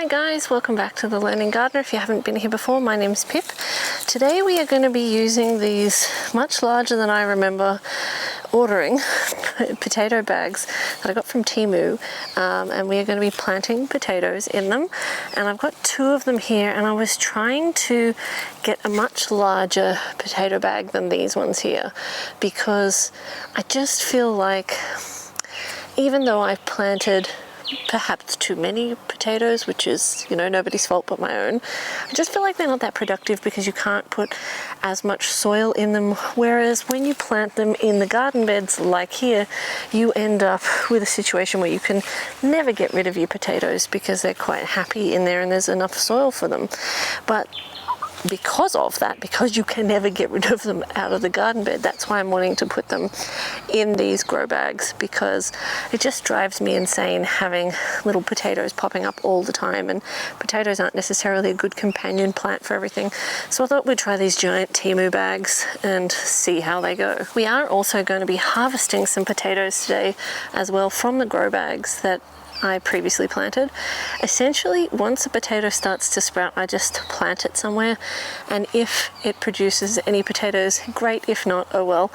Hi guys, welcome back to The Learning Gardener. If you haven't been here before, my name's Pip. Today we are going to be using these much larger than I remember ordering potato bags that I got from Temu, and we are going to be planting potatoes in them. And I've got two of them here, and I was trying to get a much larger potato bag than these ones here because I just feel like even though I've planted perhaps too many potatoes, which is, you know, nobody's fault but my own, I just feel like they're not that productive because you can't put as much soil in them, whereas when you plant them in the garden beds like here, you end up with a situation where you can never get rid of your potatoes because they're quite happy in there and there's enough soil for them. But because of that, because you can never get rid of them out of the garden bed, that's why I'm wanting to put them in these grow bags, because it just drives me insane having little potatoes popping up all the time, and potatoes aren't necessarily a good companion plant for everything. So I thought we'd try these giant Temu bags and see how they go. We are also going to be harvesting some potatoes today as well from the grow bags that I previously planted. Essentially, once a potato starts to sprout, I just plant it somewhere, and if it produces any potatoes, great. If not, oh well.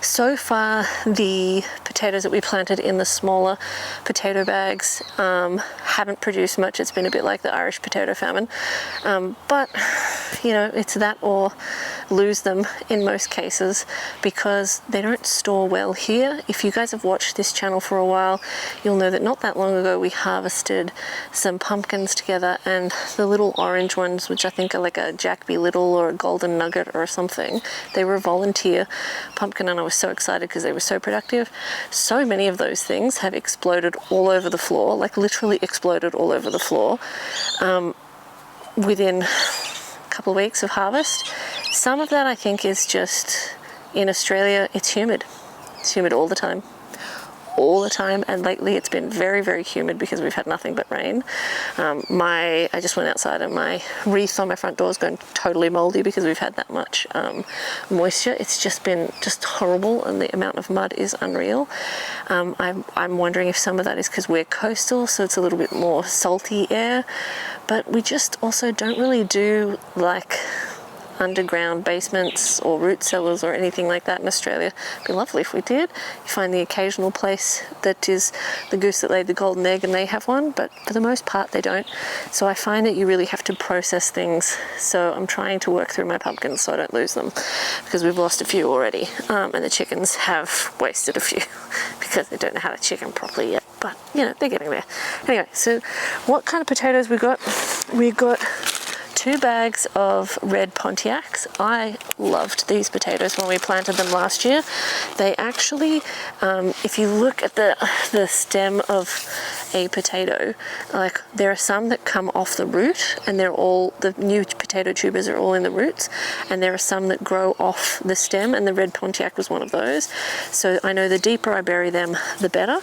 So far, the potatoes that we planted in the smaller potato bags haven't produced much. It's been a bit like the Irish potato famine, but you know, it's that or lose them in most cases because they don't store well here. If you guys have watched this channel for a while, you'll know that not that long ago we harvested some pumpkins together, and the little orange ones, which I think are like a Jack B. Little or a Golden Nugget or something, they were a volunteer pumpkin, and I was so excited because they were so productive. So many of those things have exploded all over the floor, like literally exploded all over the floor within a couple of weeks of harvest. Some of that I think is just in Australia, it's humid. It's humid all the time. And lately it's been very, very humid because we've had nothing but rain. I just went outside and my wreath on my front door is going totally moldy because we've had that much moisture. It's just been horrible, and the amount of mud is unreal. I'm wondering if some of that is because we're coastal, so it's a little bit more salty air, but we just also don't really do like underground basements or root cellars or anything like that in Australia. It'd be lovely if we did. You find the occasional place that is the goose that laid the golden egg and they have one, but for the most part they don't. So I find that you really have to process things. So I'm trying to work through my pumpkins so I don't lose them, because we've lost a few already, and the chickens have wasted a few because they don't know how to chicken properly yet. But you know, they're getting there. Anyway, so what kind of potatoes we got? We got 2 bags of red Pontiacs. I loved these potatoes when we planted them last year. They actually, if you look at the stem of a potato, like there are some that come off the root, and they're all, the new potato tubers are all in the roots, and there are some that grow off the stem, and the red Pontiac was one of those. So I know the deeper I bury them, the better,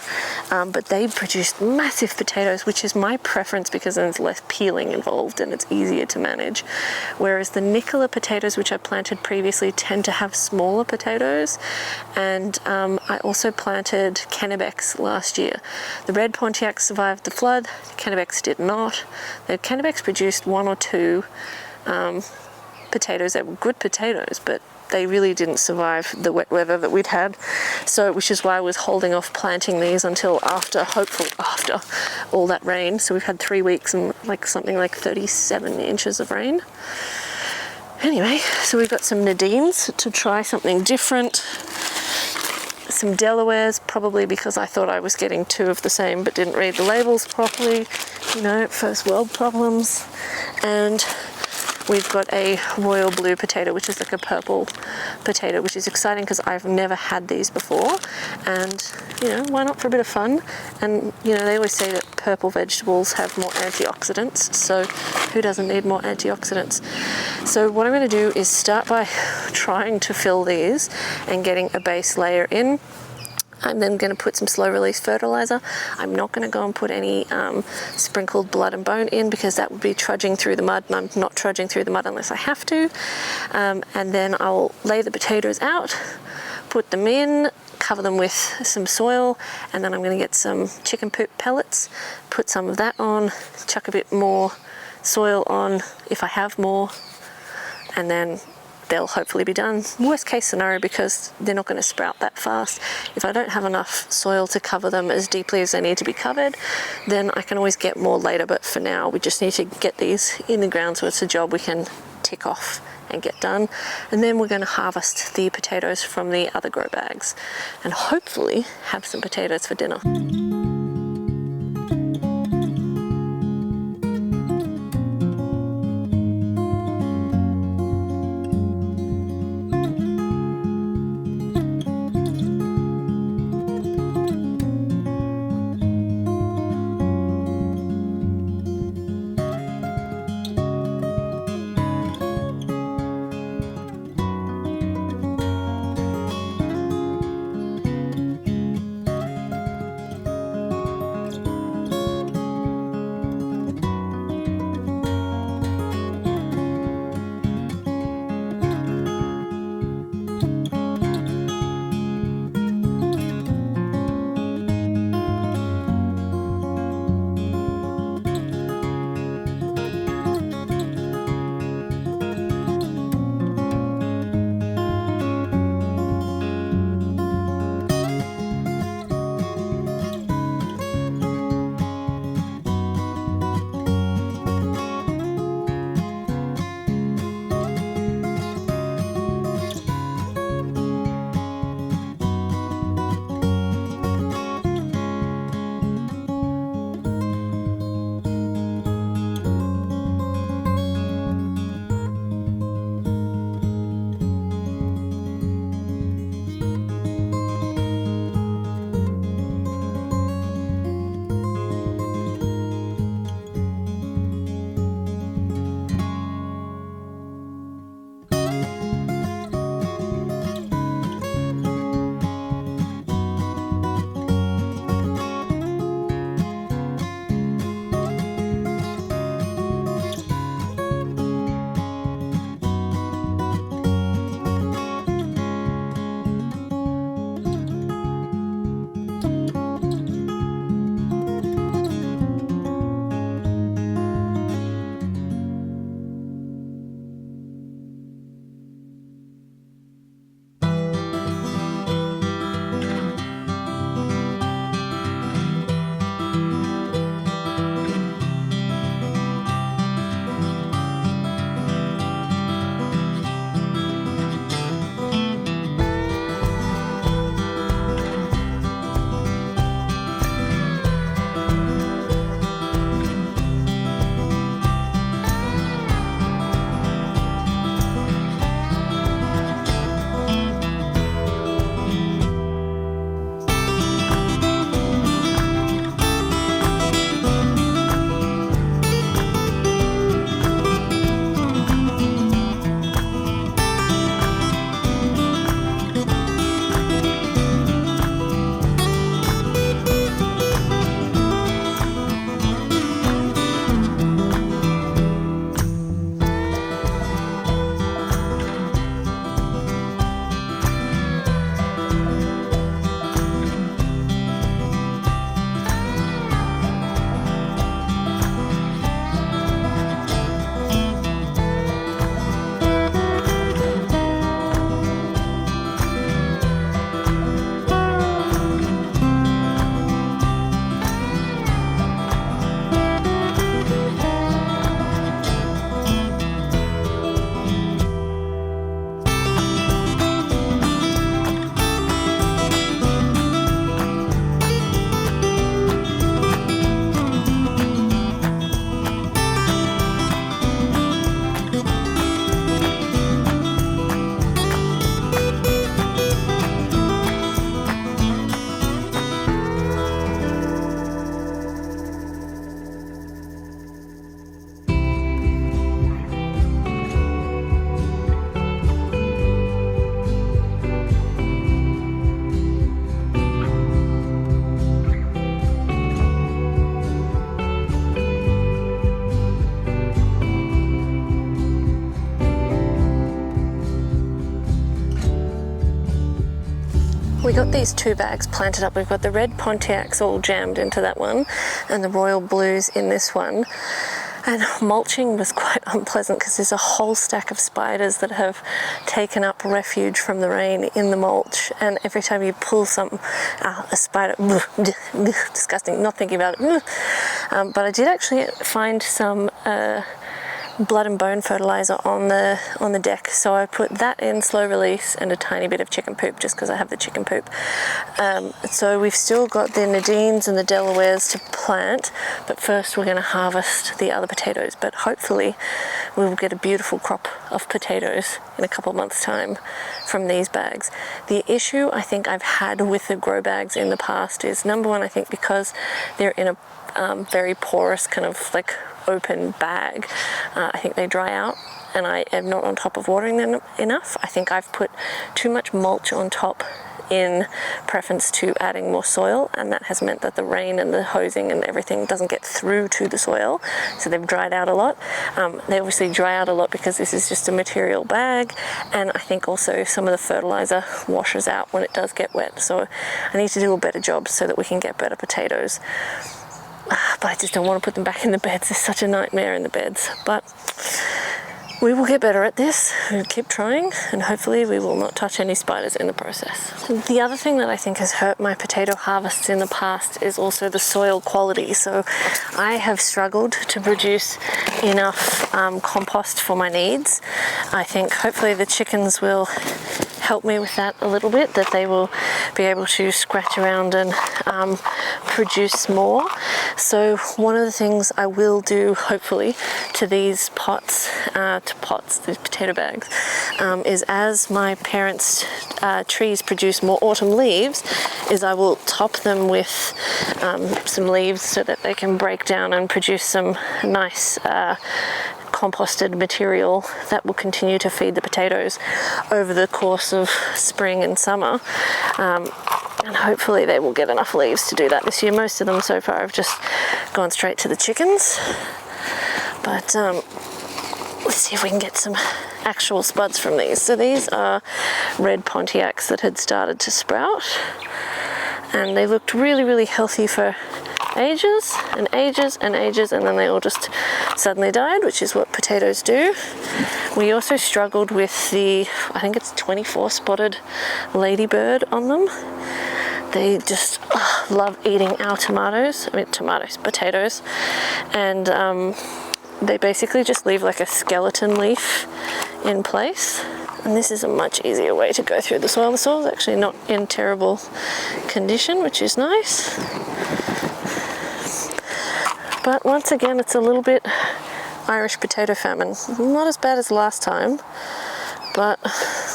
but they produced massive potatoes, which is my preference because then there's less peeling involved and it's easier to manage. Whereas the Nicola potatoes, which I planted previously, tend to have smaller potatoes. And I also planted Kennebecs last year. The red Pontiacs survived the flood, the Kennebecs did not. The Kennebecs produced 1 or 2 potatoes that were good potatoes, but they really didn't survive the wet weather that we'd had. So, which is why I was holding off planting these until after, hopefully after all that rain. So we've had 3 weeks and like something like 37 inches of rain. Anyway, so we've got some Nadines to try something different. Some Delawares, probably because I thought I was getting 2 of the same but didn't read the labels properly. You know, first world problems. And we've got a royal blue potato, which is like a purple potato, which is exciting because I've never had these before. And, you know, why not for a bit of fun? And, you know, they always say that purple vegetables have more antioxidants. So who doesn't need more antioxidants? So what I'm going to do is start by trying to fill these and getting a base layer in. I'm then going to put some slow release fertilizer. I'm not going to go and put any sprinkled blood and bone in because that would be trudging through the mud, and I'm not trudging through the mud unless I have to. And then I'll lay the potatoes out, put them in, cover them with some soil, and then I'm going to get some chicken poop pellets, put some of that on, chuck a bit more soil on if I have more, and then they'll hopefully be done. Worst case scenario, because they're not going to sprout that fast, if I don't have enough soil to cover them as deeply as they need to be covered, then I can always get more later, but for now we just need to get these in the ground so it's a job we can tick off and get done. And then we're going to harvest the potatoes from the other grow bags and hopefully have some potatoes for dinner. got these 2 bags planted up. We've got the red Pontiacs all jammed into that one and the royal blues in this one. And mulching was quite unpleasant because there's a whole stack of spiders that have taken up refuge from the rain in the mulch, and every time you pull some, a spider, disgusting, not thinking about it. But I did actually find some blood and bone fertilizer on the deck, so I put that in slow release and a tiny bit of chicken poop just because I have the chicken poop. So we've still got the Nadines and the Delawares to plant, but first we're going to harvest the other potatoes, but hopefully we will get a beautiful crop of potatoes in a couple of months' time from these bags. The issue I think I've had with the grow bags in the past is, number one, I think because they're in a very porous kind of like open bag, I think they dry out and I am not on top of watering them enough. I think I've put too much mulch on top in preference to adding more soil, and that has meant that the rain and the hosing and everything doesn't get through to the soil, so they've dried out a lot. They obviously dry out a lot because this is just a material bag, and I think also some of the fertilizer washes out when it does get wet, so I need to do a better job so that we can get better potatoes. But I just don't want to put them back in the beds. It's such a nightmare in the beds. But we will get better at this. We'll keep trying, and hopefully we will not touch any spiders in the process. The other thing that I think has hurt my potato harvests in the past is also the soil quality. So I have struggled to produce enough compost for my needs. I think hopefully the chickens will help me with that a little bit, that they will be able to scratch around and produce more. So one of the things I will do, hopefully, to these these potato bags, is as my parents' trees produce more autumn leaves, is I will top them with some leaves so that they can break down and produce some nice composted material that will continue to feed the potatoes over the course of spring and summer, and hopefully they will get enough leaves to do that this year. Most of them so far have just gone straight to the chickens, but let's see if we can get some actual spuds from these. So these are red Pontiacs that had started to sprout, and they looked really healthy for ages and ages and ages, and then they all just suddenly died, which is what potatoes do. We also struggled with the, I think it's 24 spotted ladybird on them. They just love eating our potatoes, and they basically just leave like a skeleton leaf in place. And this is a much easier way to go through the soil. The soil is actually not in terrible condition, which is nice. But once again, it's a little bit Irish potato famine. Not as bad as last time, but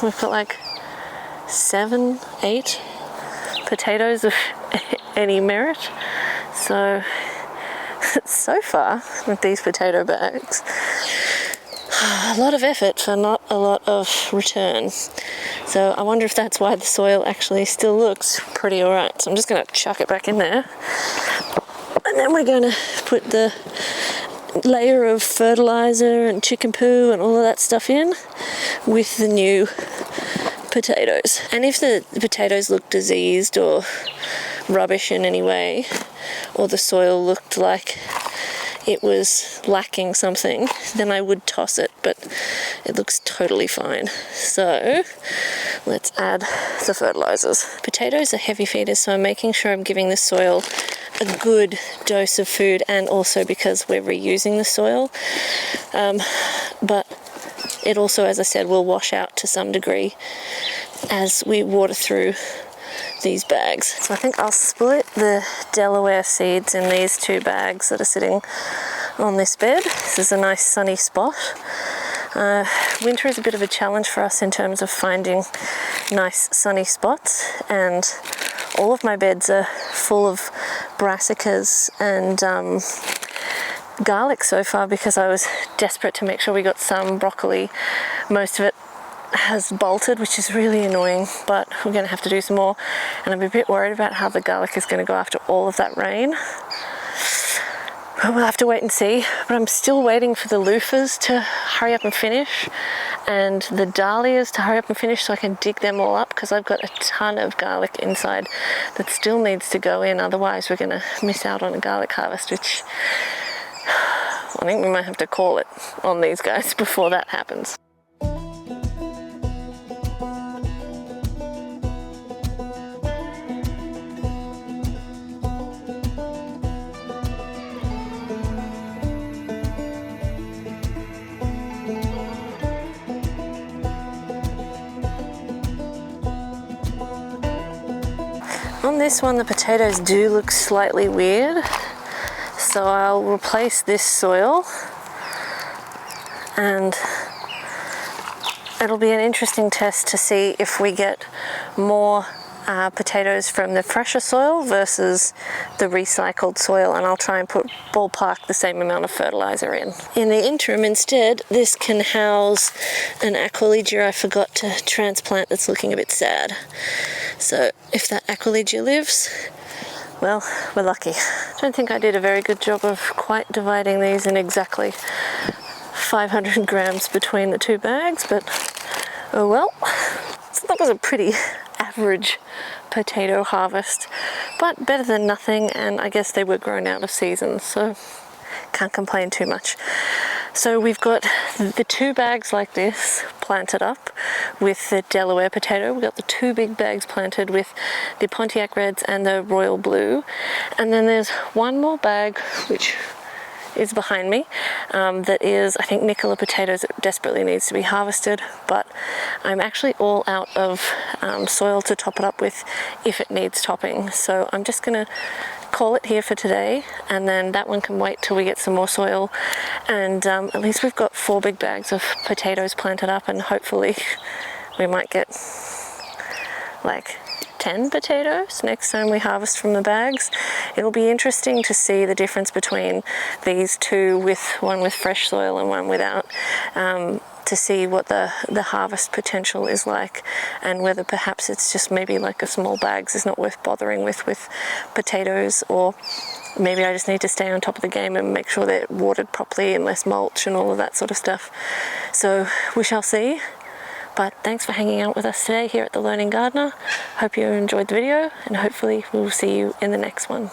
we've got like 7, 8 potatoes of any merit. So far with these potato bags, a lot of effort for not a lot of return. So I wonder if that's why the soil actually still looks pretty alright. So I'm just going to chuck it back in there. And then we're going to put the layer of fertilizer and chicken poo and all of that stuff in with the new potatoes. And if the potatoes look diseased or rubbish in any way, or the soil looked like it was lacking something, then I would toss it, but it looks totally fine. So let's add the fertilizers. Potatoes are heavy feeders, so I'm making sure I'm giving the soil a good dose of food, and also because we're reusing the soil. But it also, as I said, will wash out to some degree as we water through these bags. So I think I'll split the Delaware seeds in these 2 bags that are sitting on this bed. This is a nice sunny spot. Winter is a bit of a challenge for us in terms of finding nice sunny spots, and all of my beds are full of brassicas and garlic so far because I was desperate to make sure we got some broccoli. Most of it has bolted, which is really annoying, but we're going to have to do some more, and I'm a bit worried about how the garlic is going to go after all of that rain. But we'll have to wait and see. But I'm still waiting for the loofahs to hurry up and finish, and the dahlias to hurry up and finish so I can dig them all up, because I've got a ton of garlic inside that still needs to go in, otherwise we're going to miss out on a garlic harvest, which I think we might have to call it on these guys before that happens. On this one, the potatoes do look slightly weird, so I'll replace this soil, and it'll be an interesting test to see if we get more potatoes from the fresher soil versus the recycled soil, and I'll try and put ballpark the same amount of fertilizer in. In the interim, instead, this can house an aquilegia I forgot to transplant that's looking a bit sad. So if that aquilegia lives, well, we're lucky. I don't think I did a very good job of quite dividing these in exactly 500 grams between the two bags, but oh well. So that was a pretty average potato harvest, but better than nothing, and I guess they were grown out of season, so can't complain too much. So we've got the two bags like this planted up with the Delaware potato. We've got the two big bags planted with the Pontiac Reds and the Royal Blue, and then there's one more bag which is behind me, that is, I think, Nicola potatoes that desperately needs to be harvested, but I'm actually all out of soil to top it up with if it needs topping. So I'm just gonna call it here for today, and then that one can wait till we get some more soil, and at least we've got 4 big bags of potatoes planted up, and hopefully we might get like 10 potatoes next time we harvest from the bags. It'll be interesting to see the difference between these two, with one with fresh soil and one without, to see what the harvest potential is like, and whether perhaps it's just maybe like a small bags is not worth bothering with potatoes, or maybe I just need to stay on top of the game and make sure they're watered properly and less mulch and all of that sort of stuff. So we shall see. But thanks for hanging out with us today here at The Learning Gardener. Hope you enjoyed the video, and hopefully we'll see you in the next one.